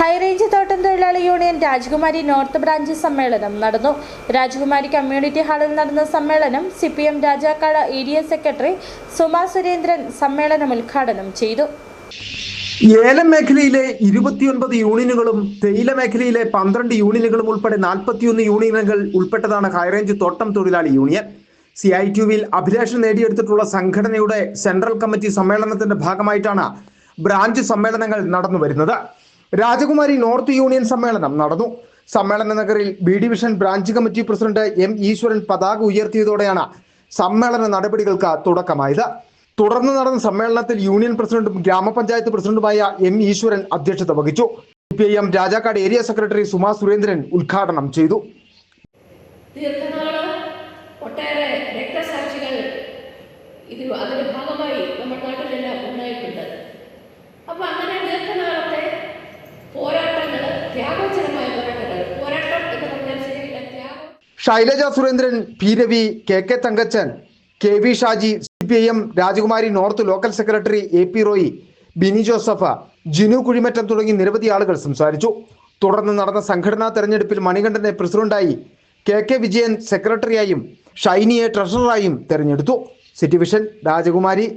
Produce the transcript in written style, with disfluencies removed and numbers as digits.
High range തോട്ടം തൊഴിലാളി union രാജകുമാരി നോർത്ത് ബ്രാഞ്ച് സമ്മേളനം നടന്നു. രാജകുമാരി കമ്മ്യൂണിറ്റി ഹാളിൽ നടന്ന സമ്മേളനം CPM Rajakkad area secretary Suma Surendran സമ്മേളനം ഉദ്ഘാടനം ചെയ്തു. ഏലം മേഖലയിലെ 29 യൂണിയനുകളും തേയില മേഖലയിലെ 12 യൂണിയനുകളും ഉൾപ്പെടെ 41 യൂണിയനുകൾ ഉൾപ്പെട്ടതാണ് ഹൈറേഞ്ച് തോട്ടം തൊഴിലാളി യൂണിയൻ. CITUവിൽ അഭിലാഷം നേടിയെടുത്തിട്ടുള്ള സംഘടനയുടെ സെൻട്രൽ കമ്മിറ്റി സമ്മേളനത്തിന്റെ ഭാഗമായിട്ടാണ് ബ്രാഞ്ച് സമ്മേളനങ്ങൾ നടന്നു വരുന്നത്. രാജകുമാരി നോർത്ത് യൂണിയൻ സമ്മേളനം നടന്നു. സമ്മേളന നഗറിൽ B division branch committee president M ഈശ്വരൻ പതാക ഉയർത്തിയതോടെയാണ് സമ്മേളന നടപടികൾക്ക് തുടക്കമായത്. തുടർന്ന് നടന്ന സമ്മേളനത്തിൽ യൂണിയൻ പ്രസിഡന്റും ഗ്രാമപഞ്ചായത്ത് പ്രസിഡന്റുമായ M ഈശ്വരൻ അധ്യക്ഷത വഹിച്ചു. CPIM Rajakkad area secretary Suma Surendran ഉദ്ഘാടനം ചെയ്തു. ഒട്ടേറെ രക്തസാക്ഷികൾ അതിന്റെ ഭാഗമായി നമ്മുടെ നാട്ടിലെല്ലാം ഉണ്ടായിട്ടുണ്ട്. അപ്പൊ അങ്ങനെ ദീർഘനാളത്തെ പോരാട്ടങ്ങൾ, ത്യാഗോചരമായ പോരാട്ടം എന്ന് പറഞ്ഞാൽ ശരിയില്ല, ത്യാഗം. Shailaja Surendran, P Ravi, KK Thankachan, KV Shaji, CPIM രാജകുമാരി north local secretary AP Roy, Bini Joseph, Jinu Kuzhimattom തുടങ്ങി നിരവധി ആളുകൾ സംസാരിച്ചു. തുടർന്ന് നടന്ന സംഘടനാ തെരഞ്ഞെടുപ്പിൽ മണികണ്ഠനെ പ്രസിഡന്റായി, KK വിജയൻ സെക്രട്ടറിയായും ഷൈനിയെ ട്രഷററായും തെരഞ്ഞെടുത്തു. സിറ്റി വിഷൻ രാജകുമാരി.